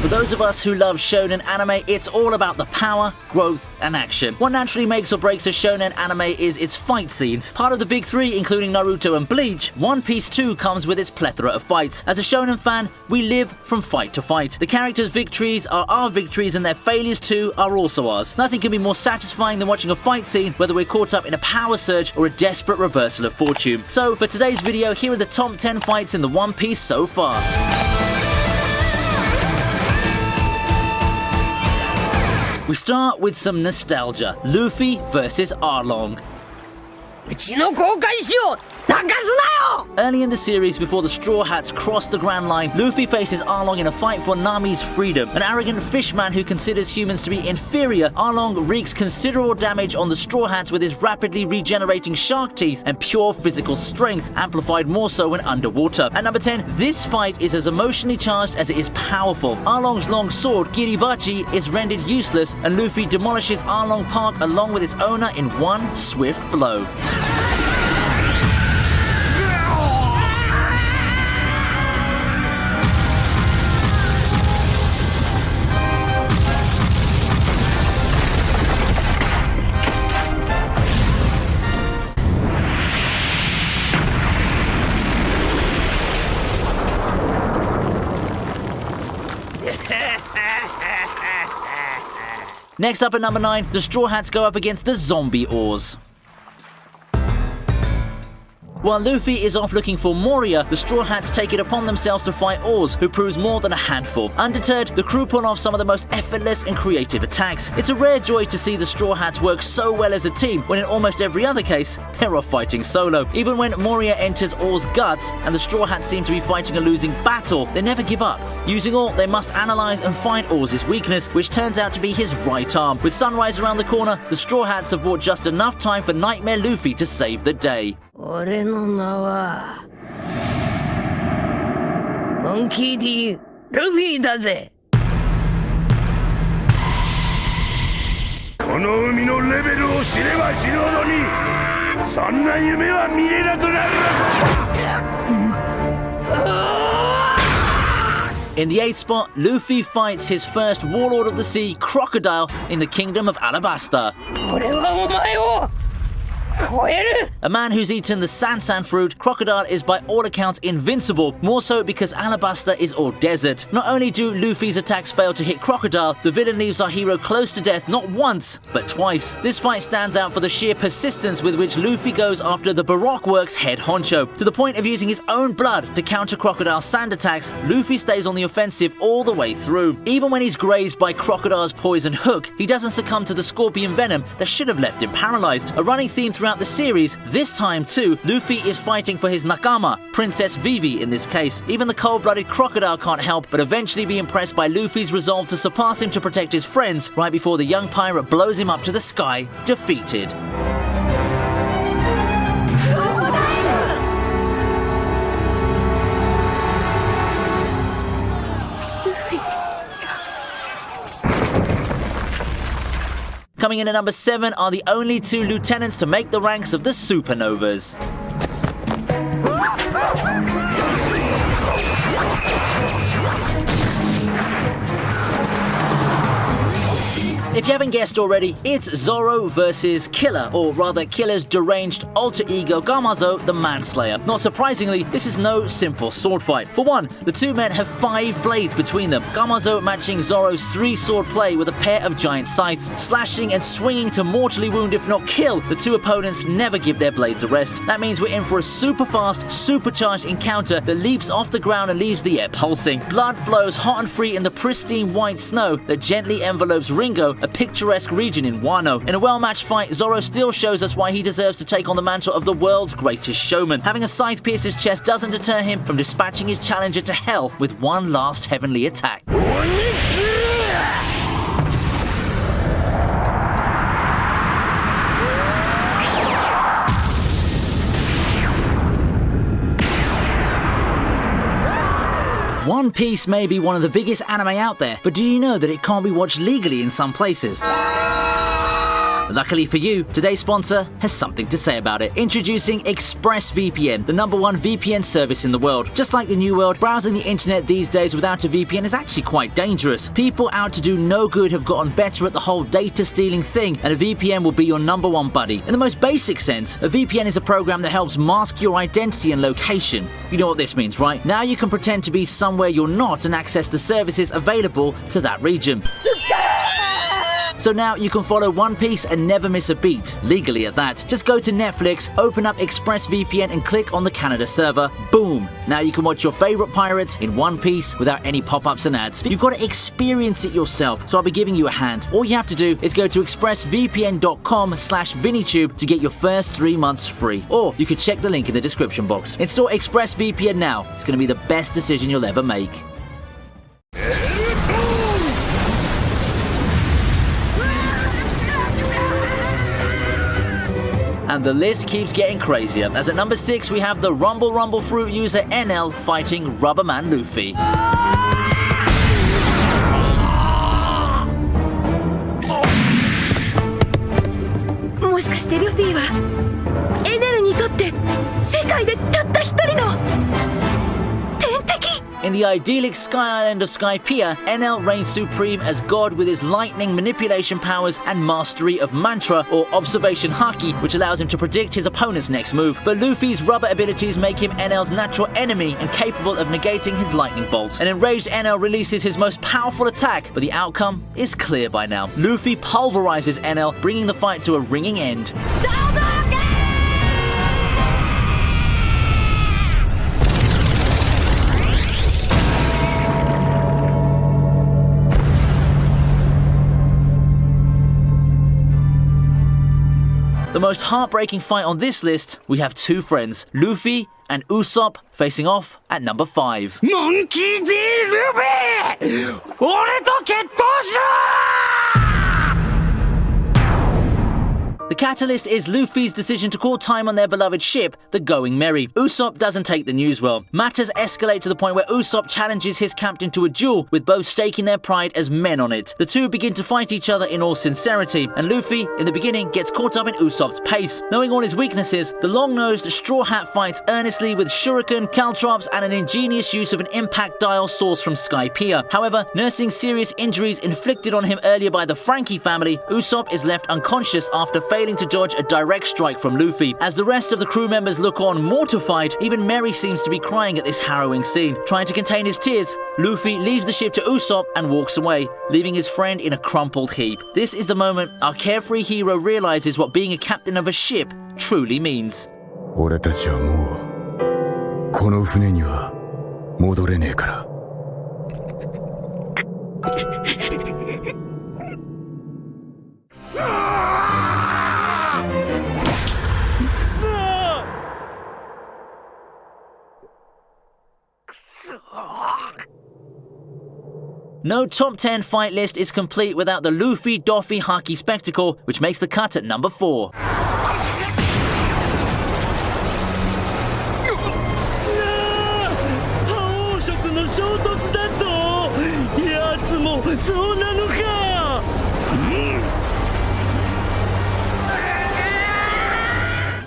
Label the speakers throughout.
Speaker 1: For those of us who love shonen anime, it's all about the power, growth, and action. What naturally makes or breaks a shonen anime is its fight scenes. Part of the big three, including Naruto and Bleach, One Piece too comes with its plethora of fights. As a shonen fan, we live from fight to fight. The characters' victories are our victories and their failures too are also ours. Nothing can be more satisfying than watching a fight scene, whether we're caught up in a power surge or a desperate reversal of fortune. So, for today's video, here are the top 10 fights in the One Piece so far. We start with some nostalgia. Luffy versus Arlong. Early in the series, before the Straw Hats cross the Grand Line, Luffy faces Arlong in a fight for Nami's freedom. An arrogant fishman who considers humans to be inferior, Arlong wreaks considerable damage on the Straw Hats with his rapidly regenerating shark teeth and pure physical strength, amplified more so when underwater. At number 10, this fight is as emotionally charged as it is powerful. Arlong's long sword, Kiribachi, is rendered useless, and Luffy demolishes Arlong Park along with its owner in one swift blow. Next up at number 9, the Straw Hats go up against the zombie Oars. While Luffy is off looking for Moria, the Straw Hats take it upon themselves to fight Oars, who proves more than a handful. Undeterred, the crew pull off some of the most effortless and creative attacks. It's a rare joy to see the Straw Hats work so well as a team, when in almost every other case, they're off fighting solo. Even when Moria enters Oars' guts, and the Straw Hats seem to be fighting a losing battle, they never give up. Using all, they must analyze and find Oars' weakness, which turns out to be his right arm. With sunrise around the corner, the Straw Hats have bought just enough time for Nightmare Luffy to save the day.
Speaker 2: 俺の名はモンキー D ルフィだぜ。
Speaker 3: この海のレベルを知れば知るほどにそんな夢は見れなくなるのさ。
Speaker 1: In the 8th spot, Luffy fights his first Warlord of the Sea, Crocodile, in the Kingdom of Alabasta.
Speaker 2: 俺はお前を
Speaker 1: A man who's eaten the Sansan fruit, Crocodile is by all accounts invincible, more so because Alabasta is all desert. Not only do Luffy's attacks fail to hit Crocodile, the villain leaves our hero close to death not once, but twice. This fight stands out for the sheer persistence with which Luffy goes after the Baroque Works head honcho. To the point of using his own blood to counter Crocodile's sand attacks, Luffy stays on the offensive all the way through. Even when he's grazed by Crocodile's poison hook, he doesn't succumb to the scorpion venom that should have left him paralyzed. A running theme throughout the series, this time too, Luffy is fighting for his nakama, Princess Vivi in this case. Even the cold-blooded Crocodile can't help but eventually be impressed by Luffy's resolve to surpass him to protect his friends right before the young pirate blows him up to the sky, defeated. Coming in at number 7 are the only 2 lieutenants to make the ranks of the Supernovas. If you haven't guessed already, it's Zoro versus Killer, or rather Killer's deranged alter ego Gamazo, the Manslayer. Not surprisingly, this is no simple sword fight. For one, the two men have 5 blades between them, Gamazo matching Zoro's 3-sword play with a pair of giant scythes. Slashing and swinging to mortally wound if not kill, the two opponents never give their blades a rest. That means we're in for a super fast, supercharged encounter that leaps off the ground and leaves the air pulsing. Blood flows hot and free in the pristine white snow that gently envelopes Ringo, a picturesque region in Wano. In a well-matched fight, Zoro still shows us why he deserves to take on the mantle of the world's greatest showman. Having a scythe pierce his chest doesn't deter him from dispatching his challenger to hell with one last heavenly attack. One Piece may be one of the biggest anime out there, but do you know that it can't be watched legally in some places? But luckily for you, today's sponsor has something to say about it. Introducing ExpressVPN, the #1 VPN service in the world. Just like the New World, browsing the internet these days without a VPN is actually quite dangerous. People out to do no good have gotten better at the whole data stealing thing, and a VPN will be your #1 buddy. In the most basic sense, a VPN is a program that helps mask your identity and location. You know what this means, right? Now you can pretend to be somewhere you're not and access the services available to that region. So now you can follow One Piece and never miss a beat, legally at that. Just go to Netflix, open up ExpressVPN and click on the Canada server. Boom! Now you can watch your favorite pirates in one piece without any pop-ups and ads. You've got to experience it yourself, so I'll be giving you a hand. All you have to do is go to expressvpn.com/ViniiTube to get your first 3 months free. Or you could check the link in the description box. Install ExpressVPN now. It's going to be the best decision you'll ever make. And the list keeps getting crazier, as at number 6 we have the Rumble Fruit user Enel fighting Rubberman Luffy.
Speaker 4: もしかしてルフィはエネルにとって世界でたった一人の天敵。
Speaker 1: In the idyllic sky island of Skypiea, Enel reigns supreme as god with his lightning manipulation powers and mastery of mantra or observation haki, which allows him to predict his opponent's next move. But Luffy's rubber abilities make him Enel's natural enemy and capable of negating his lightning bolts. An enraged Enel releases his most powerful attack, but the outcome is clear by now. Luffy pulverizes Enel, bringing the fight to a ringing end. The most heartbreaking fight on this list, we have two friends, Luffy and Usopp, facing off at number 5.
Speaker 3: Monkey D. Luffy! 俺と決闘しろ!
Speaker 1: The catalyst is Luffy's decision to call time on their beloved ship, the Going Merry. Usopp doesn't take the news well. Matters escalate to the point where Usopp challenges his captain to a duel, with both staking their pride as men on it. The two begin to fight each other in all sincerity, and Luffy, in the beginning, gets caught up in Usopp's pace. Knowing all his weaknesses, the long-nosed Straw Hat fights earnestly with shuriken, caltrops, and an ingenious use of an impact dial sourced from Skypiea. However, nursing serious injuries inflicted on him earlier by the Frankie family, Usopp is left unconscious after failing to dodge a direct strike from Luffy. As the rest of the crew members look on mortified, even Merry seems to be crying at this harrowing scene. Trying to contain his tears, Luffy leaves the ship to Usopp and walks away, leaving his friend in a crumpled heap. This is the moment our carefree hero realizes what being a captain of a ship truly means.
Speaker 5: 俺たちはもうこの船には戻れねえから。
Speaker 1: No top 10 fight list is complete without the Luffy-Doffy Haki spectacle, which makes the cut at number 4.
Speaker 3: 覇王色の衝突だとやつもそうなのか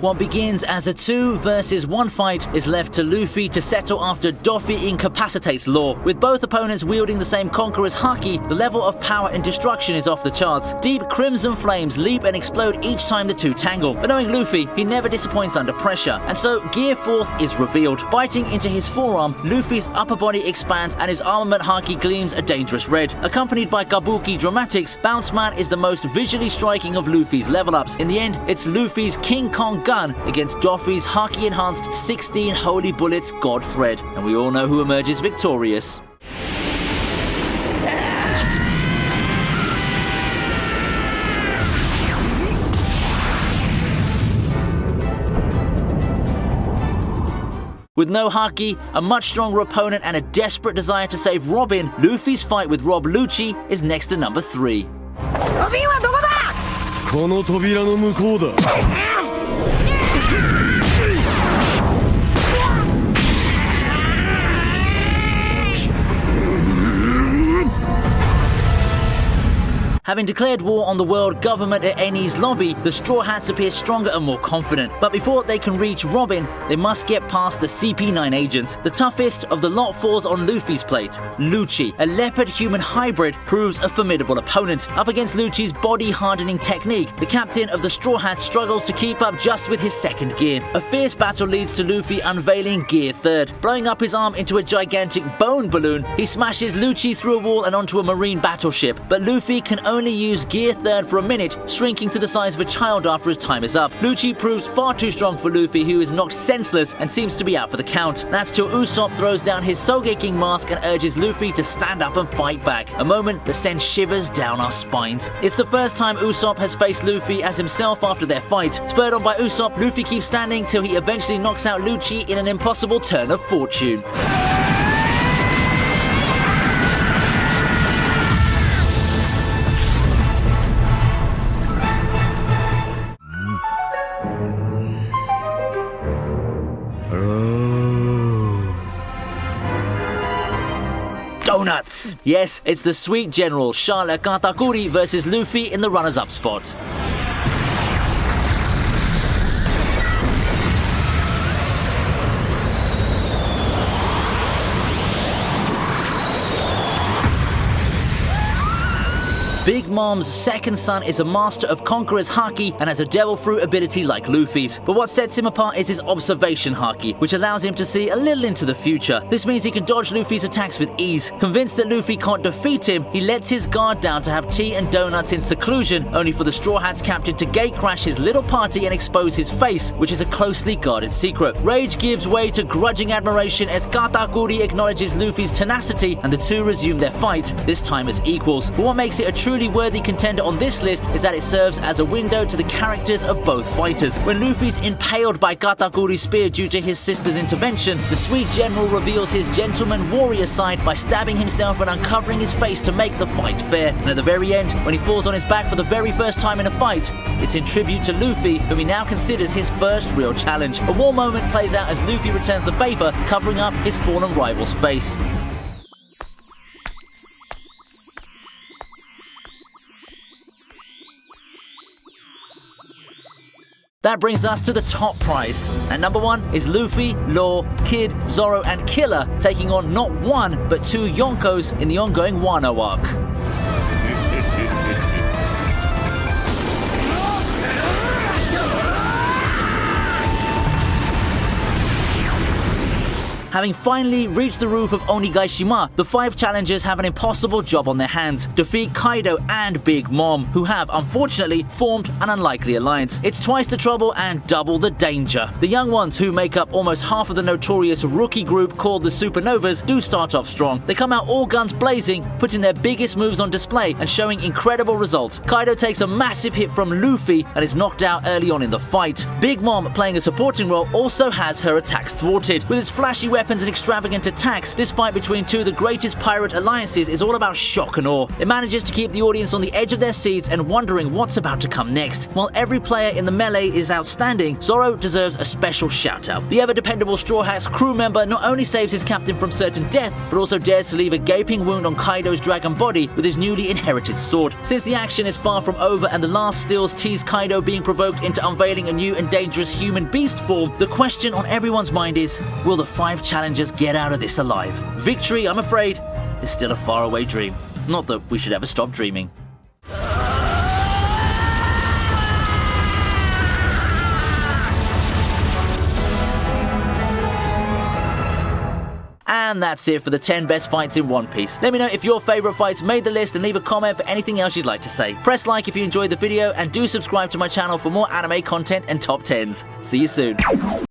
Speaker 1: What begins as a 2 versus 1 fight is left to Luffy to settle after Doffy incapacitates Law. With both opponents wielding the same conqueror's haki, the level of power and destruction is off the charts. Deep crimson flames leap and explode each time the two tangle. But knowing Luffy, he never disappoints under pressure. And so Gear 4th is revealed. Biting into his forearm, Luffy's upper body expands and his armament haki gleams a dangerous red. Accompanied by kabuki dramatics, Bounce Man is the most visually striking of Luffy's level ups. In the end, it's Luffy's King Kong gun against Doffy's haki-enhanced 16 Holy Bullets God Thread. And we all know who emerges victorious. With no haki, a much stronger opponent and a desperate desire to save Robin, Luffy's fight with Rob Lucci is next to number 3.
Speaker 4: ロビンはどこだ。
Speaker 5: この扉の向こうだ。
Speaker 1: Having declared war on the world government at Eni's lobby, the Straw Hats appear stronger and more confident. But before they can reach Robin, they must get past the CP9 agents. The toughest of the lot falls on Luffy's plate. Lucci, a leopard-human hybrid, proves a formidable opponent. Up against Lucci's body-hardening technique, the captain of the Straw Hats struggles to keep up just with his second gear. A fierce battle leads to Luffy unveiling Gear 3rd. Blowing up his arm into a gigantic bone balloon, he smashes Lucci through a wall and onto a marine battleship. But Luffy can only use Gear 3rd for a minute, shrinking to the size of a child after his time is up. Lucci proves far too strong for Luffy, who is knocked senseless and seems to be out for the count. That's till Usopp throws down his Sogeking mask and urges Luffy to stand up and fight back. A moment that sends shivers down our spines. It's the first time Usopp has faced Luffy as himself after their fight. Spurred on by Usopp, Luffy keeps standing till he eventually knocks out Lucci in an impossible turn of fortune. Donuts! Yes, it's the sweet general Charlotte Katakuri versus Luffy in the runners-up spot. Big Mom's second son is a master of Conqueror's Haki and has a Devil Fruit ability like Luffy's. But what sets him apart is his Observation Haki, which allows him to see a little into the future. This means he can dodge Luffy's attacks with ease. Convinced that Luffy can't defeat him, he lets his guard down to have tea and donuts in seclusion, only for the Straw Hats captain to gatecrash his little party and expose his face, which is a closely guarded secret. Rage gives way to grudging admiration as Katakuri acknowledges Luffy's tenacity and the two resume their fight, this time as equals. But what makes it a truly worthy contender on this list is that it serves as a window to the characters of both fighters. When Luffy's impaled by Katakuri's spear due to his sister's intervention, the sweet general reveals his gentleman warrior side by stabbing himself and uncovering his face to make the fight fair. And at the very end, when he falls on his back for the very first time in a fight, it's in tribute to Luffy, whom he now considers his first real challenge. A war moment plays out as Luffy returns the favor, covering up his fallen rival's face. That brings us to the top prize. At number 1 is Luffy, Law, Kid, Zoro and Killer taking on not one but 2 Yonkos in the ongoing Wano arc. Having finally reached the roof of Onigaishima, the 5 challengers have an impossible job on their hands: defeat Kaido and Big Mom, who have, unfortunately, formed an unlikely alliance. It's twice the trouble and double the danger. The young ones, who make up almost half of the notorious rookie group called the Supernovas, do start off strong. They come out all guns blazing, putting their biggest moves on display and showing incredible results. Kaido takes a massive hit from Luffy and is knocked out early on in the fight. Big Mom, playing a supporting role, also has her attacks thwarted. With its flashy weapons and extravagant attacks, this fight between 2 of the greatest pirate alliances is all about shock and awe. It manages to keep the audience on the edge of their seats and wondering what's about to come next. While every player in the melee is outstanding, Zoro deserves a special shout out. The ever-dependable Straw Hats crew member not only saves his captain from certain death, but also dares to leave a gaping wound on Kaido's dragon body with his newly inherited sword. Since the action is far from over and the last stills tease Kaido being provoked into unveiling a new and dangerous human beast form, the question on everyone's mind is, will the 5 challengers get out of this alive? Victory, I'm afraid, is still a faraway dream. Not that we should ever stop dreaming. And that's it for the 10 best fights in One Piece. Let me know if your favourite fights made the list and leave a comment for anything else you'd like to say. Press like if you enjoyed the video and do subscribe to my channel for more anime content and top 10s. See you soon.